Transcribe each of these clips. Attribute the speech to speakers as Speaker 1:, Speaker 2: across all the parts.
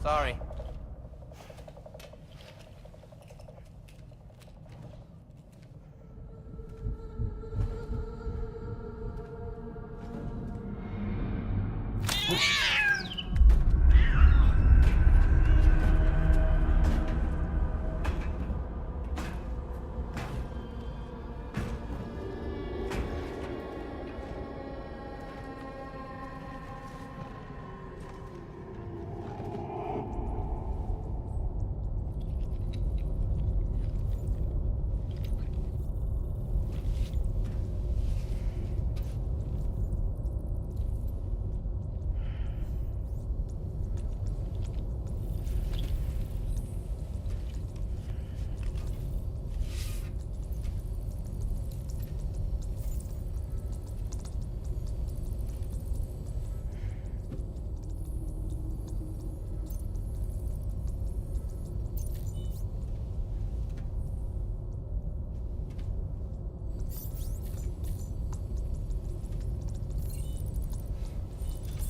Speaker 1: Sorry.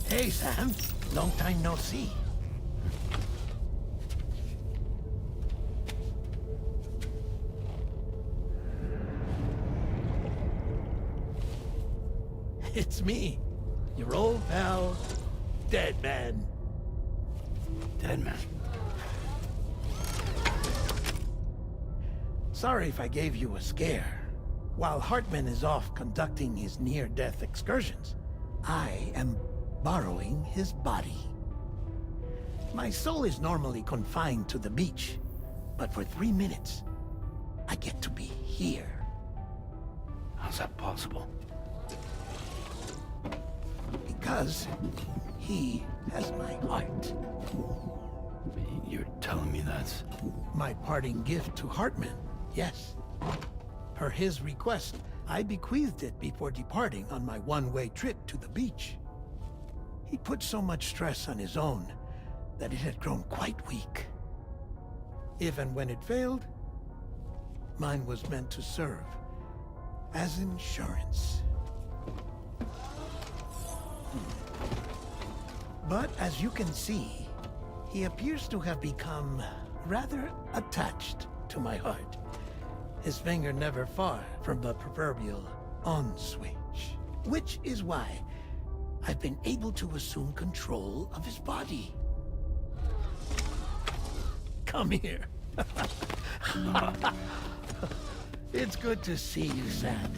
Speaker 2: Hey, Sam. Long time no see. It's me, your old pal, Dead Man.
Speaker 3: Dead Man.
Speaker 2: Sorry if I gave you a scare. While Hartman is off conducting his near-death excursions, I am borrowing his body. My soul is normally confined to the beach, but for 3 minutes, I get to be here.
Speaker 3: How's that possible?
Speaker 2: Because he has my heart.
Speaker 3: You're telling me that's...
Speaker 2: My parting gift to Hartman, yes. Per his request, I bequeathed it before departing on my one-way trip to the beach. He put so much stress on his own that it had grown quite weak. If and when it failed, mine was meant to serve as insurance. But as you can see, he appears to have become rather attached to my heart. His finger never far from the proverbial on switch. Which is why I've been able to assume control of his body. Come here. It's good to see you, Sam.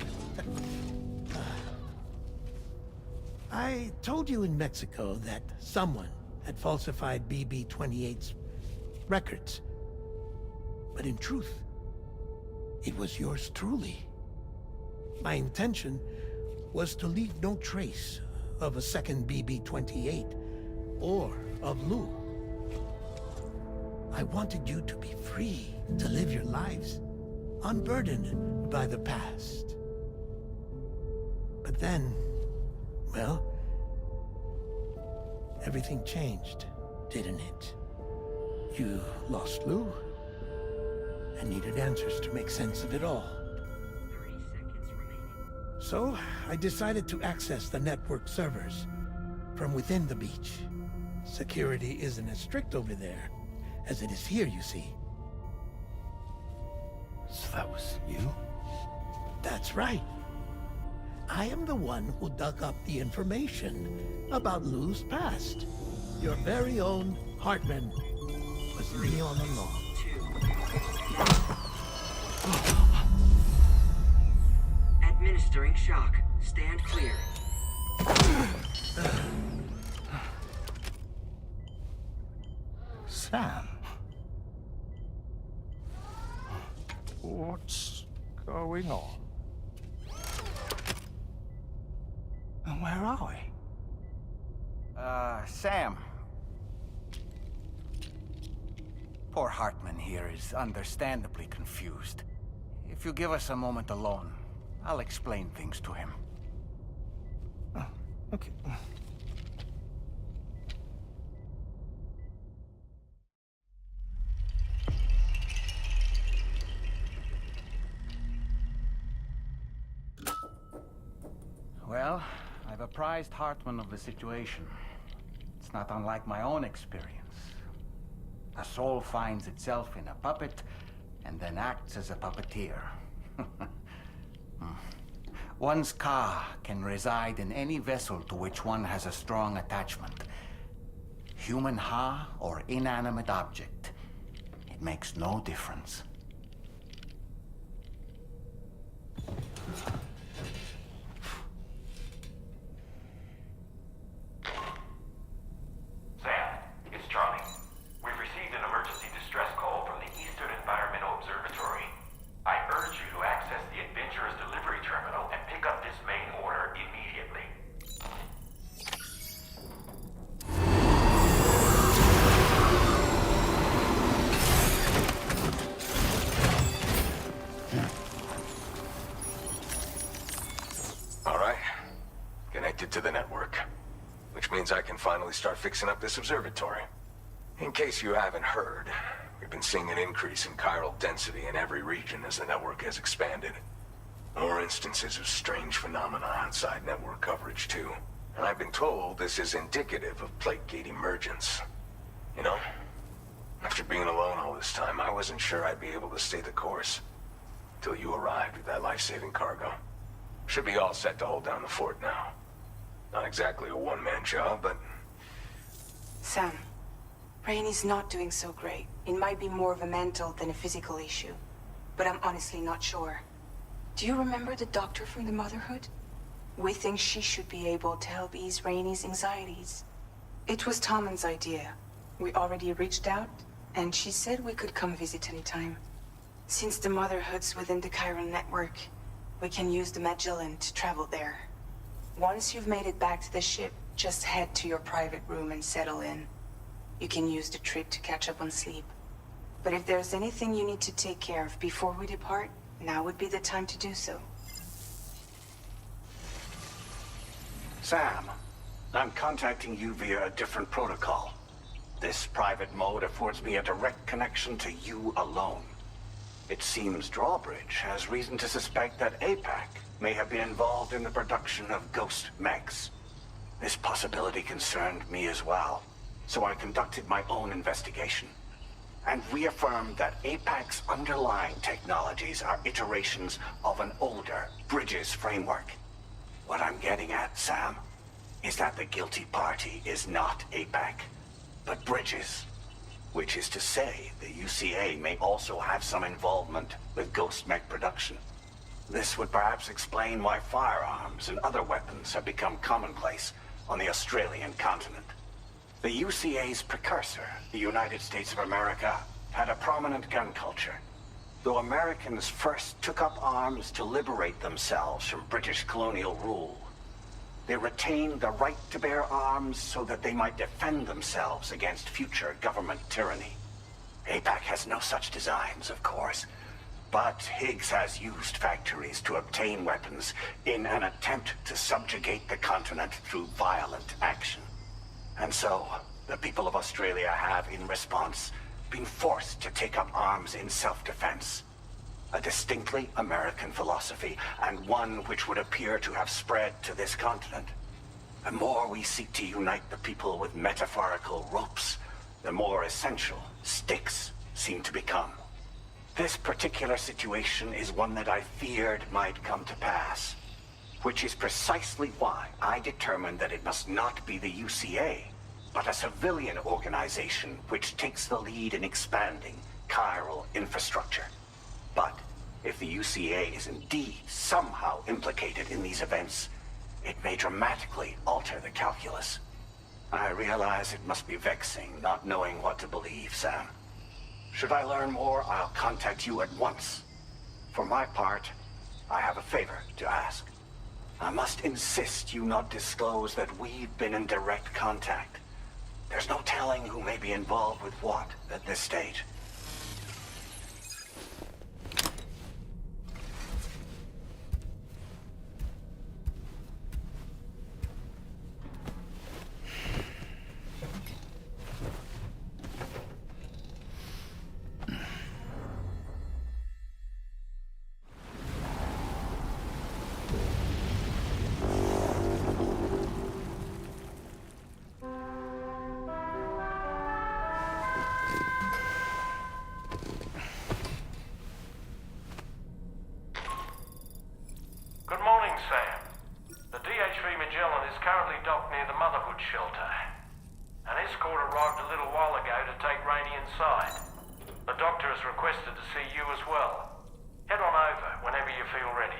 Speaker 2: I told you in Mexico that someone had falsified BB-28's records. But in truth, it was yours truly. My intention was to leave no trace of a second BB-28 or of Lou. I wanted you to be free to live your lives, unburdened by the past. But then, well, everything changed, didn't it? You lost Lou, and needed answers to make sense of it all.
Speaker 4: 30 seconds remaining.
Speaker 2: So, I decided to access the network servers from within the beach. Security isn't as strict over there as it is here, you see.
Speaker 3: So that was you?
Speaker 2: That's right. I am the one who dug up the information about Lou's past. Your very own Hartman was me all along.
Speaker 4: Administering shock. Stand clear.
Speaker 3: Sam? What's going on? And where are we?
Speaker 1: Sam. Poor Hartman here is understandably confused. If you give us a moment alone, I'll explain things to him.
Speaker 3: Oh, okay.
Speaker 1: Well, I've apprised Hartman of the situation. It's not unlike my own experience. A soul finds itself in a puppet and then acts as a puppeteer. One's ka can reside in any vessel to which one has a strong attachment. Human ha or inanimate object. It makes no difference.
Speaker 5: Sam, it's Charlie. We've received an emergency distress call from the Eastern Environmental Observatory. I urge you to access the Adventurer's delivery terminal and pick up this main order immediately.
Speaker 6: All right. Connected to the network. Which means I can finally start fixing up this observatory. In case you haven't heard, we've been seeing an increase in chiral density in every region as the network has expanded. More instances of strange phenomena outside network coverage, too. And I've been told this is indicative of plate gate emergence. You know, after being alone all this time, I wasn't sure I'd be able to stay the course. Till you arrived with that life-saving cargo. Should be all set to hold down the fort now. Not exactly a one-man job, but...
Speaker 7: Sam, Rainey's not doing so great. It might be more of a mental than a physical issue. But I'm honestly not sure. Do you remember the doctor from the Motherhood? We think she should be able to help ease Rainey's anxieties. It was Tommen's idea. We already reached out, and she said we could come visit anytime. Since the Motherhood's within the chiral network, we can use the Magellan to travel there. Once you've made it back to the ship, just head to your private room and settle in. You can use the trip to catch up on sleep. But if there's anything you need to take care of before we depart, now would be the time to do so.
Speaker 8: Sam, I'm contacting you via a different protocol. This private mode affords me a direct connection to you alone. It seems Drawbridge has reason to suspect that APAC may have been involved in the production of ghost mechs. This possibility concerned me as well, so I conducted my own investigation and reaffirmed that APAC's underlying technologies are iterations of an older Bridges framework. What I'm getting at, Sam, is that the guilty party is not APAC, but Bridges. Which is to say, the UCA may also have some involvement with ghost mech production. This would perhaps explain why firearms and other weapons have become commonplace on the Australian continent. The UCA's precursor, the United States of America, had a prominent gun culture. Though Americans first took up arms to liberate themselves from British colonial rule, they retained the right to bear arms so that they might defend themselves against future government tyranny. APAC has no such designs, of course, but Higgs has used factories to obtain weapons in an attempt to subjugate the continent through violent action. And so, the people of Australia have, in response, been forced to take up arms in self-defense. A distinctly American philosophy, and one which would appear to have spread to this continent. The more we seek to unite the people with metaphorical ropes, the more essential sticks seem to become. This particular situation is one that I feared might come to pass, which is precisely why I determined that it must not be the UCA, but a civilian organization which takes the lead in expanding chiral infrastructure. But if the UCA is indeed somehow implicated in these events, it may dramatically alter the calculus. I realize it must be vexing not knowing what to believe, Sam. Should I learn more, I'll contact you at once. For my part, I have a favor to ask. I must insist you not disclose that we've been in direct contact. There's no telling who may be involved with what at this stage.
Speaker 5: arrived a little while ago to take Rainey inside. The doctor has requested to see you as well. Head on over whenever you feel ready.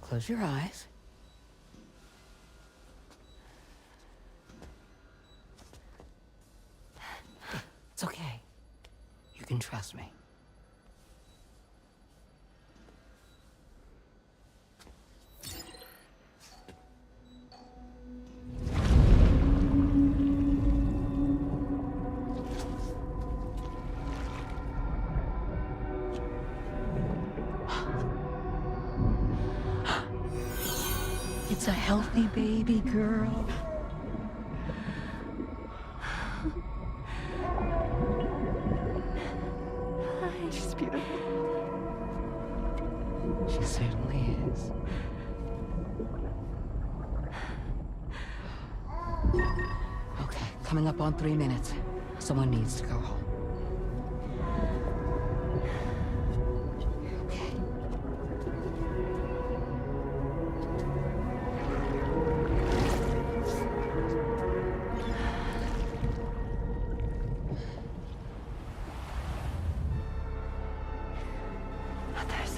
Speaker 9: Close your eyes. It's okay. You can trust me. It's a healthy baby girl. She's beautiful. She certainly is. Okay, coming up on 3 minutes. Someone needs to go home.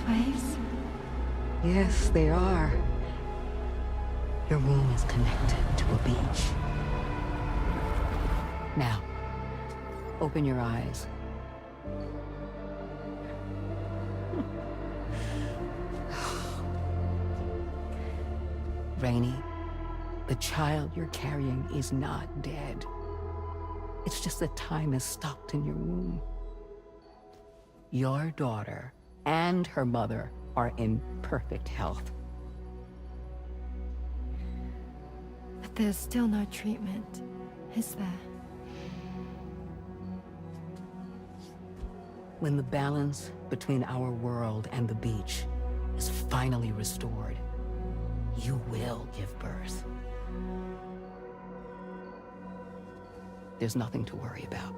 Speaker 10: Waves?
Speaker 9: Yes, they are. Your womb is connected to a beach. Now, open your eyes. Rainey, the child you're carrying is not dead. It's just that time has stopped in your womb. Your daughter and her mother are in perfect health.
Speaker 10: But there's still no treatment, is there?
Speaker 9: When the balance between our world and the beach is finally restored, you will give birth. There's nothing to worry about.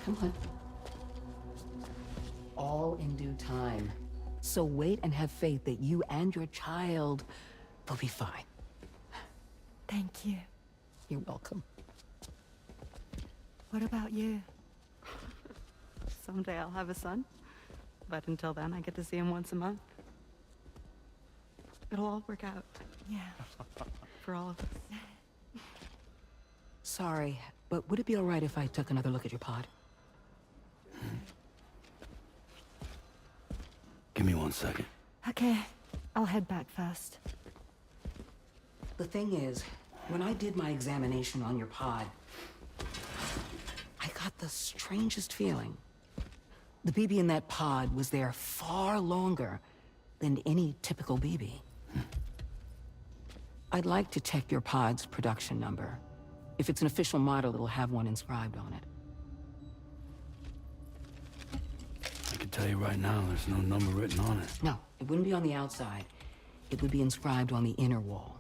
Speaker 9: Come on. All in due time. So wait and have faith that you and your child will be fine.
Speaker 10: Thank you.
Speaker 9: You're welcome.
Speaker 10: What about you?
Speaker 11: Someday I'll have a son. But until then, I get to see him once a month. It'll all work out.
Speaker 10: Yeah.
Speaker 11: For all of us.
Speaker 9: Sorry, but would it be all right if I took another look at your pod?
Speaker 12: Give me 1 second.
Speaker 10: Okay. I'll head back first.
Speaker 9: The thing is, when I did my examination on your pod, I got the strangest feeling. The BB in that pod was there far longer than any typical BB. I'd like to check your pod's production number. If it's an official model, it'll have one inscribed on it.
Speaker 12: I can tell you right now, there's no number written on it.
Speaker 9: No, it wouldn't be on the outside. It would be inscribed on the inner wall.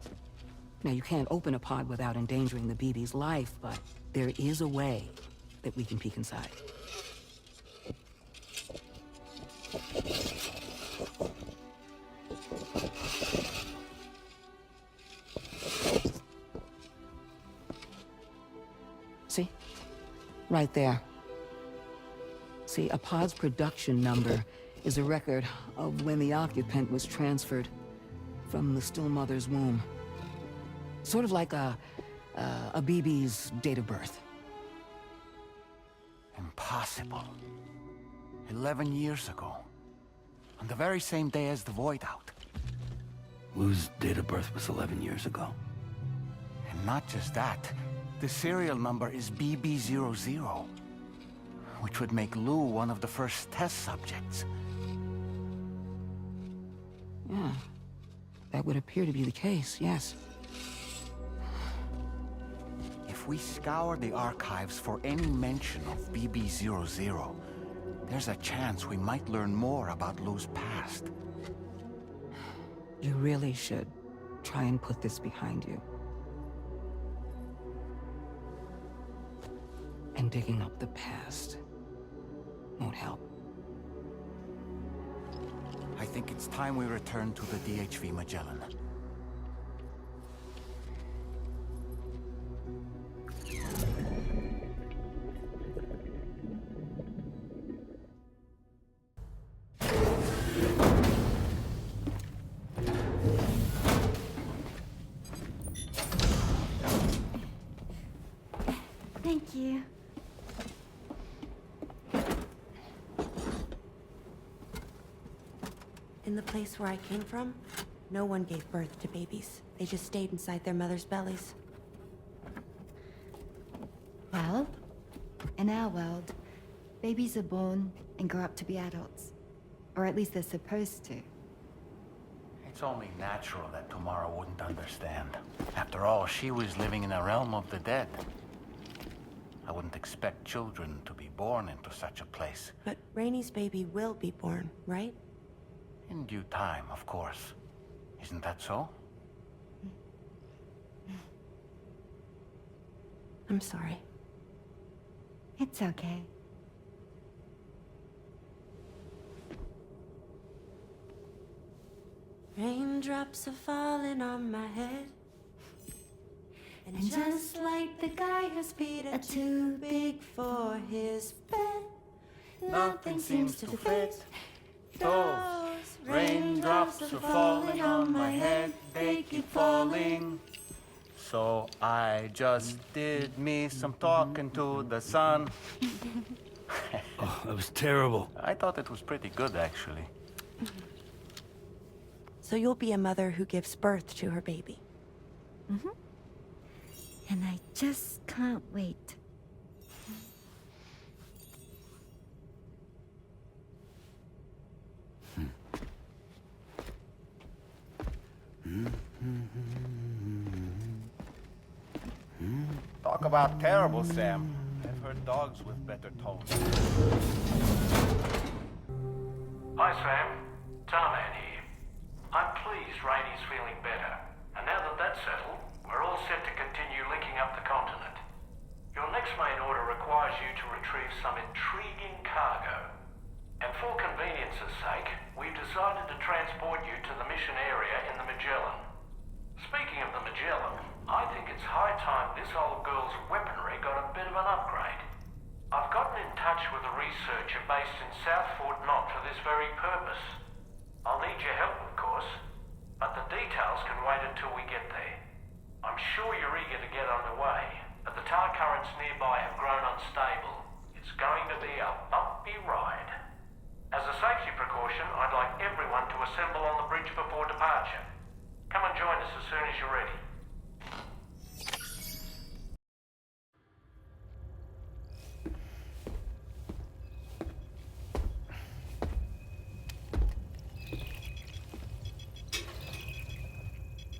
Speaker 9: Now, you can't open a pod without endangering the BB's life, but there is a way that we can peek inside. See? Right there. See, a pod's production number is a record of when the occupant was transferred from the still mother's womb. Sort of like a BB's date of birth.
Speaker 1: Impossible. 11 years ago. On the very same day as the Void Out.
Speaker 12: Lou's date of birth was 11 years ago.
Speaker 1: And not just that. The serial number is BB00. Which would make Lou one of the first test subjects.
Speaker 9: Yeah. That would appear to be the case, yes.
Speaker 1: If If we scour the archives for any mention of BB-00, there's a chance we might learn more about Lou's past.
Speaker 9: You really should try and put this behind you. And digging up the past won't help.
Speaker 1: I think it's time we return to the DHV Magellan.
Speaker 10: Thank you.
Speaker 13: In the place where I came from, no one gave birth to babies. They just stayed inside their mothers' bellies.
Speaker 10: Well, in our world, babies are born and grow up to be adults. Or at least they're supposed to.
Speaker 1: It's only natural that Tamara wouldn't understand. After all, she was living in a realm of the dead. I wouldn't expect children to be born into such a place.
Speaker 13: But Rainey's baby will be born, right?
Speaker 1: In due time, of course. Isn't that so?
Speaker 13: I'm sorry.
Speaker 10: It's okay.
Speaker 13: Raindrops are falling on my head. And just like the guy whose feet are too big for his bed, nothing seems to fit.
Speaker 1: Those raindrops are falling on my head, they keep falling. So I just did me some talking to the sun.
Speaker 12: Oh, that was terrible.
Speaker 1: I thought it was pretty good, actually.
Speaker 13: So you'll be a mother who gives birth to her baby.
Speaker 10: Mm-hmm. And I just can't wait.
Speaker 1: Talk about terrible, Sam. I've heard dogs with better tones.
Speaker 5: Hi, Sam. Tarman here. I'm pleased Rainey's feeling better. And now that that's settled, we're all set to continue linking up the continent. Your next main order requires you to retrieve some intriguing cargo. And for convenience's sake, we've decided to transport you to the mission area in the Magellan. Speaking of the Magellan, I think it's high time this old girl's weaponry got a bit of an upgrade. I've gotten in touch with a researcher based in South Fort Knott for this very purpose. I'll need your help, of course, but the details can wait until we get there. I'm sure you're eager to get underway, but the tar currents nearby have grown unstable. It's going to be a bumpy ride. As a safety precaution, I'd like everyone to assemble on the bridge before departure. Come and join us as soon as you're ready.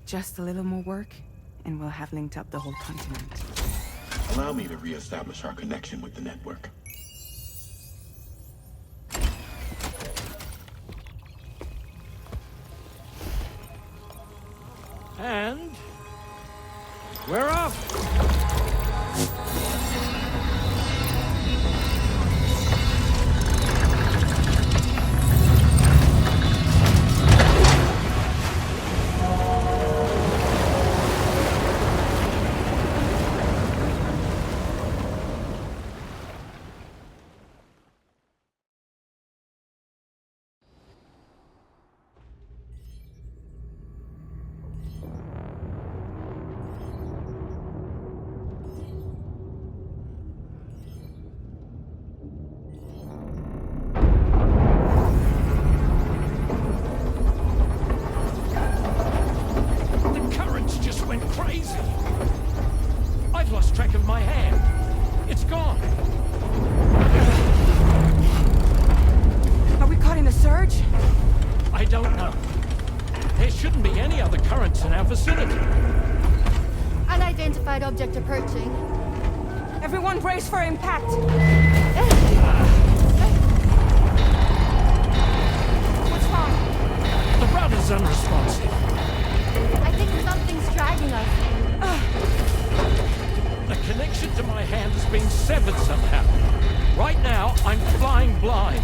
Speaker 14: Just a little more work, and we'll have linked up the whole continent.
Speaker 15: Allow me to reestablish our connection with the network.
Speaker 3: And we're off!
Speaker 10: Unidentified object approaching.
Speaker 7: Everyone brace for impact! What's wrong?
Speaker 3: The rudder's unresponsive.
Speaker 13: I think something's dragging us.
Speaker 3: The connection to my hand has been severed somehow. Right now, I'm flying blind.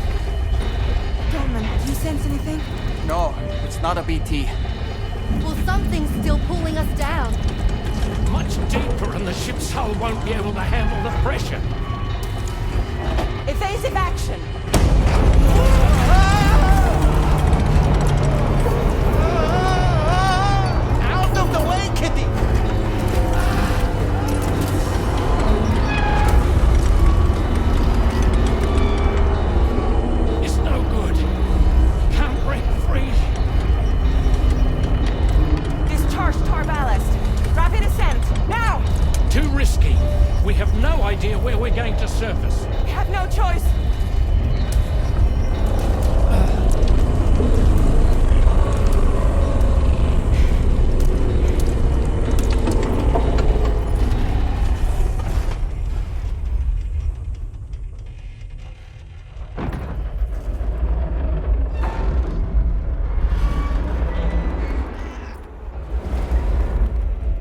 Speaker 14: Dolman, do you sense anything?
Speaker 1: No, it's not a BT.
Speaker 13: Well, something's still pulling us down.
Speaker 3: Much deeper, and the ship's hull won't be able to handle the pressure.
Speaker 7: Evasive action!
Speaker 1: Out of the way, Kitty!
Speaker 3: It's no good. Can't break free.
Speaker 7: Discharge tar ballast. Rapid ascent, now!
Speaker 3: Too risky. We have no idea where we're going to surface.
Speaker 7: We have no choice.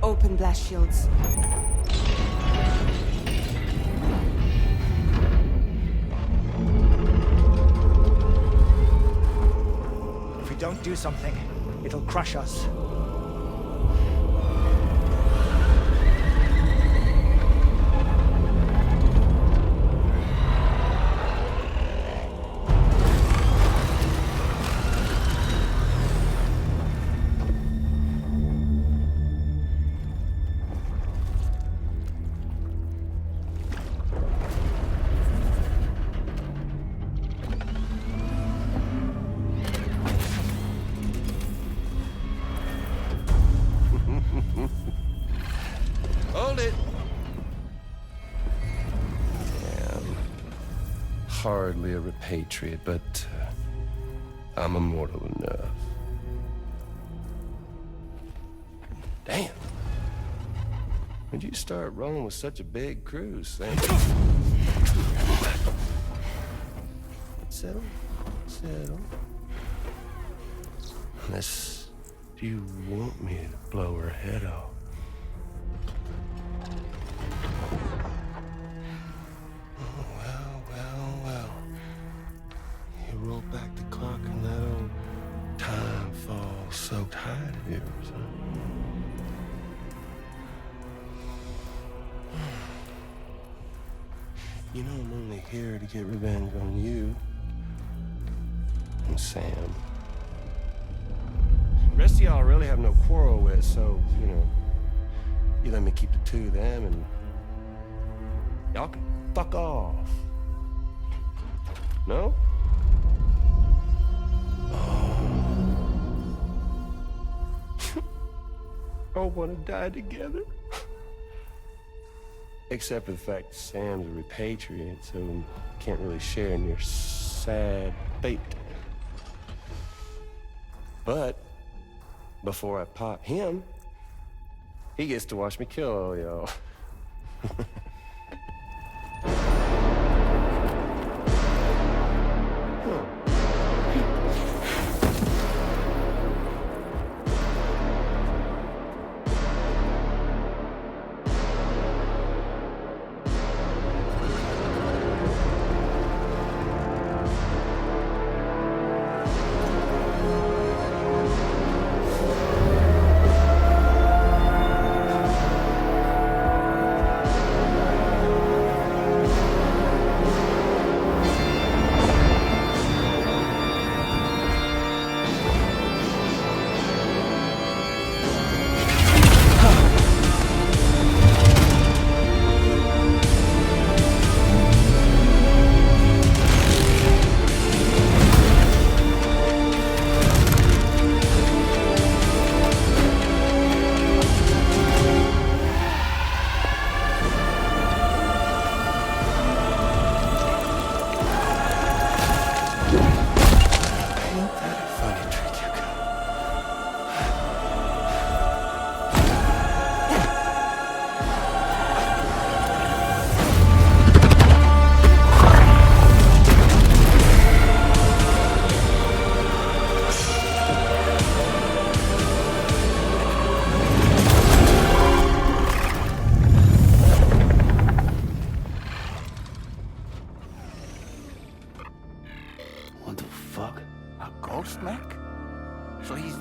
Speaker 14: Open blast shields.
Speaker 16: If we don't do something, it'll crush us.
Speaker 17: Hold it. I'm hardly a repatriate, but I'm immortal enough. Damn. When'd you start rolling with such a big crew, Sam? Settle. Settle. Unless you want me to blow her head off. You roll back the clock and that old time fall soaked hide of yours, huh? You know I'm only here to get revenge on you and Sam. The rest of y'all I really have no quarrel with, so, you know, you let me keep the two of them and y'all can fuck off. No? All want to die together. Except for the fact that Sam's a repatriate, so he can't really share in your sad fate. But before I pop him, he gets to watch me kill all y'all.
Speaker 1: ghost mech? So he's,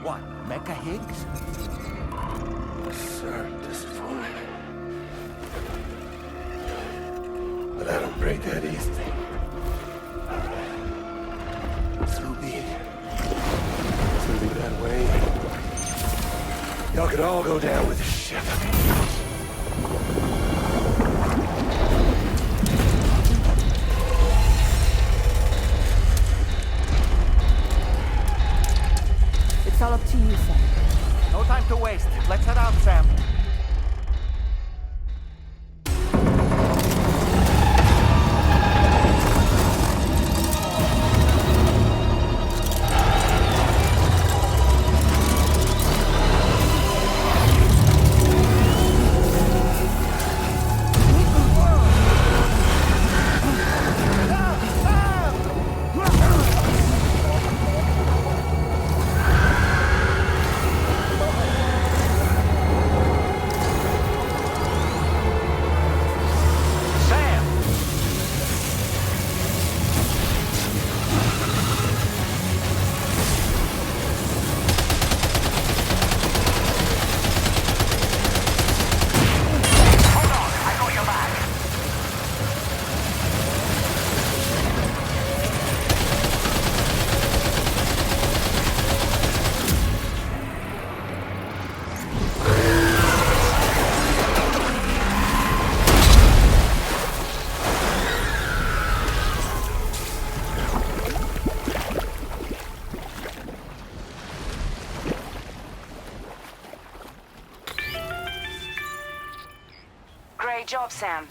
Speaker 1: what, Mecha Higgs?
Speaker 17: Sir, disappointed. But I don't break that easy. Alright. So be it. It's gonna be that way. Y'all could all go down with the ship.
Speaker 9: It's all up to you, Sam.
Speaker 1: No time to waste. Let's head out, Sam.
Speaker 7: Great job, Sam.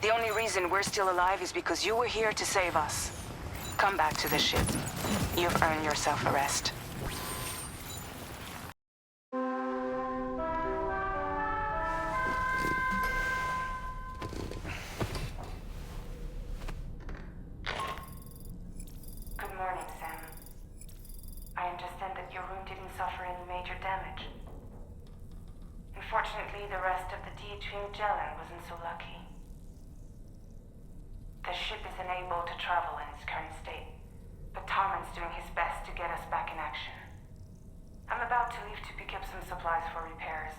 Speaker 7: The only reason we're still alive is because you were here to save us. Come back to the ship. You've earned yourself a rest.
Speaker 18: Good morning, Sam. I understand that your room didn't suffer any major damage. Unfortunately, the rest of the DH Magellan wasn't so lucky. The ship is unable to travel in its current state, but Tarman's doing his best to get us back in action. I'm about to leave to pick up some supplies for repairs.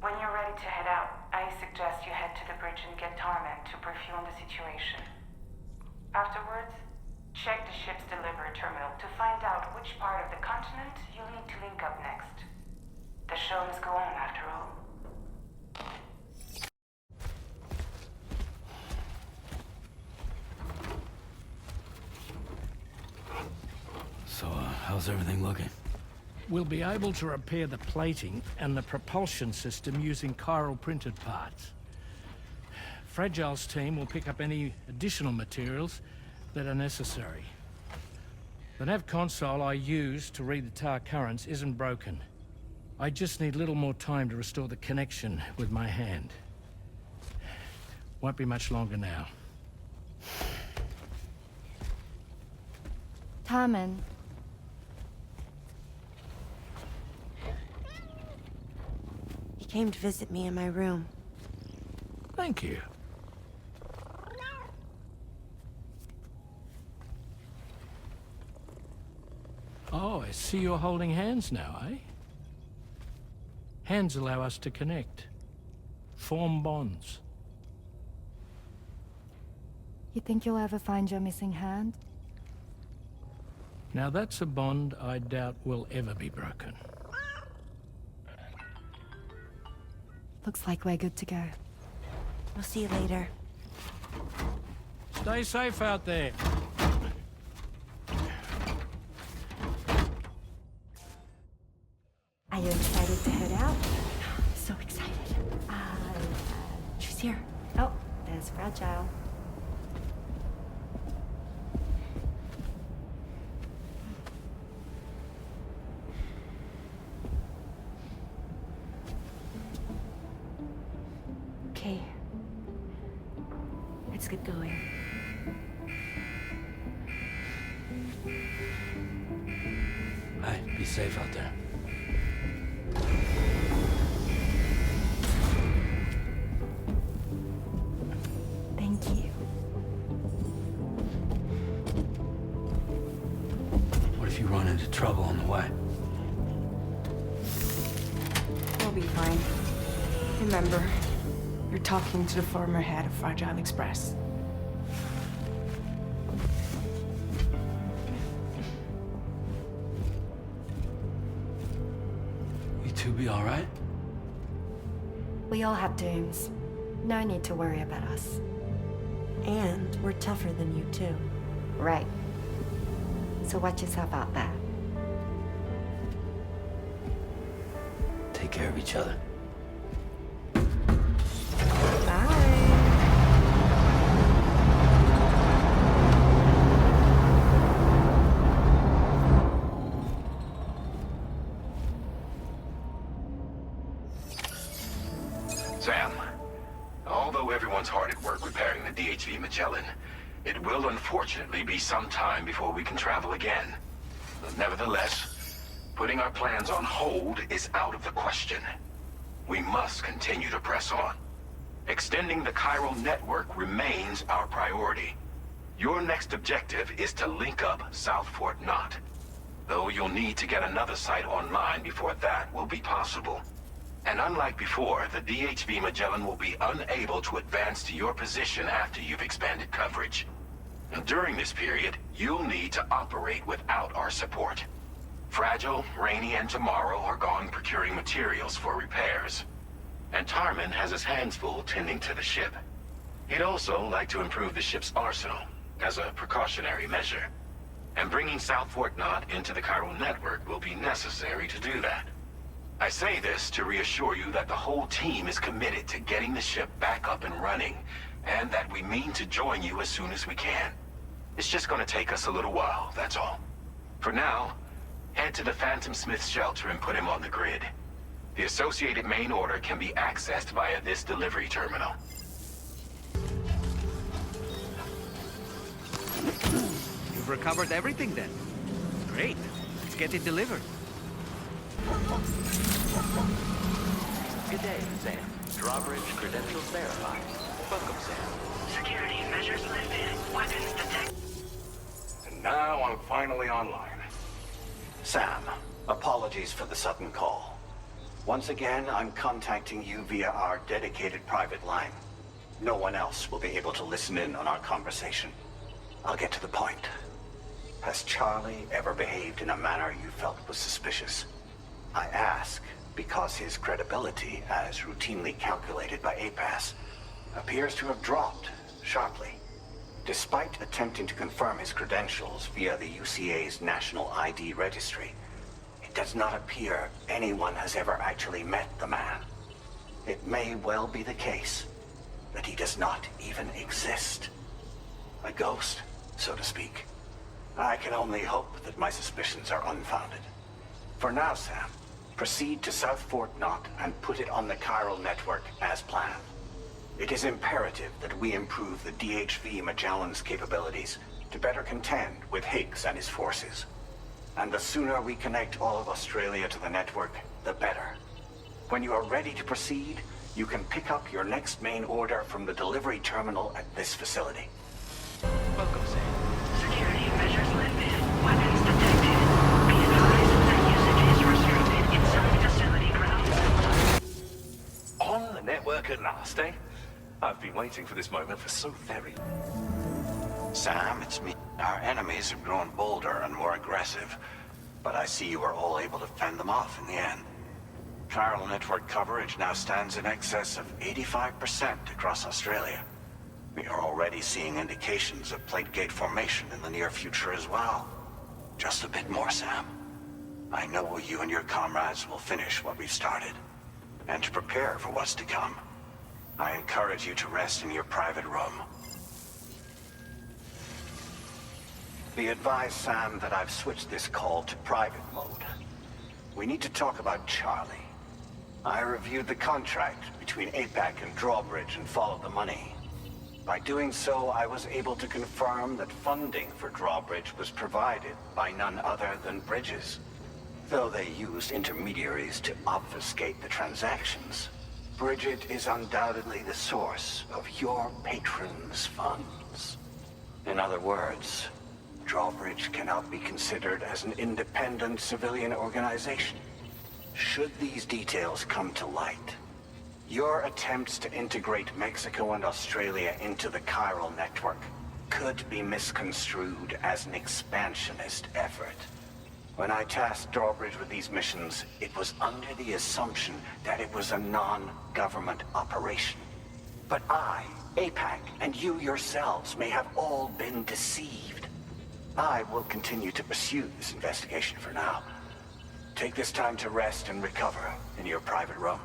Speaker 18: When you're ready to head out, I suggest you head to the bridge and get Tarman to brief you on the situation. Afterwards, check the ship's delivery terminal to find out which part of the continent you'll need to link up next. The show must go on, after all.
Speaker 12: So, how's everything looking?
Speaker 3: We'll be able to repair the plating and the propulsion system using chiral printed parts. Fragile's team will pick up any additional materials that are necessary. The nav console I use to read the tar currents isn't broken. I just need a little more time to restore the connection with my hand. Won't be much longer now.
Speaker 10: Tarman.
Speaker 13: He came to visit me in my room.
Speaker 3: Thank you. Oh, I see you're holding hands now, eh? Hands allow us to connect, form bonds.
Speaker 10: You think you'll ever find your missing hand?
Speaker 3: Now that's a bond I doubt will ever be broken.
Speaker 10: Looks like we're good to go.
Speaker 13: We'll see you later.
Speaker 3: Stay safe out there.
Speaker 10: Are you excited to head out? So excited. She's here. Oh, there's Fragile. Okay. Let's get going.
Speaker 12: Hey, be safe out there.
Speaker 10: Thank you.
Speaker 12: run into trouble on the way.
Speaker 14: We'll be fine. Remember, you're talking to the former head of Fragile Express.
Speaker 12: You two be all right?
Speaker 10: We all have dooms. No need to worry about us.
Speaker 13: And we're tougher than you, too.
Speaker 10: Right. So watch yourself out there.
Speaker 12: Take care of each other.
Speaker 5: Sam, although everyone's hard at work repairing the DHV Magellan, it will unfortunately be some time before we can travel again. Nevertheless, putting our plans on hold is out of the question. We must continue to press on. Extending the chiral network remains our priority. Your next objective is to link up South Fort Knot. Though you'll need to get another site online before that will be possible. And unlike before, the DHV Magellan will be unable to advance to your position after you've expanded coverage. And during this period, you'll need to operate without our support. Fragile, Rainy, and Tomorrow are gone procuring materials for repairs. And Tarman has his hands full tending to the ship. He'd also like to improve the ship's arsenal, as a precautionary measure. And bringing South Fort Knot into the chiral network will be necessary to do that. I say this to reassure you that the whole team is committed to getting the ship back up and running, and that we mean to join you as soon as we can. It's just gonna take us a little while, that's all. For now, head to the Phantom Smith shelter and put him on the grid. The associated main order can be accessed via this delivery terminal.
Speaker 19: You've recovered everything then. Great. Let's get it delivered.
Speaker 5: Good day, Sam. Drawbridge credentials verified. Welcome, Sam.
Speaker 18: Security measures lifted. Weapons detected.
Speaker 8: And now I'm finally online. Sam, apologies for the sudden call. Once again, I'm contacting you via our dedicated private line. No one else will be able to listen in on our conversation. I'll get to the point. Has Charlie ever behaved in a manner you felt was suspicious? I ask because his credibility, as routinely calculated by APAS, appears to have dropped sharply. Despite attempting to confirm his credentials via the UCA's National ID Registry, it does not appear anyone has ever actually met the man. It may well be the case that he does not even exist. A ghost, so to speak. I can only hope that my suspicions are unfounded. For now, Sam, proceed to South Fort Knot and put it on the chiral network as planned. It is imperative that we improve the DHV Magellan's capabilities to better contend with Higgs and his forces. And the sooner we connect all of Australia to the network, the better. When you are ready to proceed, you can pick up your next main order from the delivery terminal at this facility.
Speaker 5: Welcome, Sam.
Speaker 18: Security measures lifted. Weapons detected. Be advised that usage is restricted inside facility grounds.
Speaker 5: On the network at last, eh? I've been waiting for this moment for so very...
Speaker 8: Sam, it's me. Our enemies have grown bolder and more aggressive, but I see you were all able to fend them off in the end. Chiral network coverage now stands in excess of 85% across Australia. We are already seeing indications of plate gate formation in the near future as well. Just a bit more, Sam. I know you and your comrades will finish what we've started. And to prepare for what's to come, I encourage you to rest in your private room. Be advised, Sam, that I've switched this call to private mode. We need to talk about Charlie. I reviewed the contract between APAC and Drawbridge and followed the money. By doing so, I was able to confirm that funding for Drawbridge was provided by none other than Bridges. Though they used intermediaries to obfuscate the transactions, Bridget is undoubtedly the source of your patrons' funds. In other words, Drawbridge cannot be considered as an independent civilian organization. Should these details come to light, your attempts to integrate Mexico and Australia into the chiral network could be misconstrued as an expansionist effort. When I tasked Drawbridge with these missions, it was under the assumption that it was a non-government operation. But I, APAC, and you yourselves may have all been deceived. I will continue to pursue this investigation for now. Take this time to rest and recover in your private room.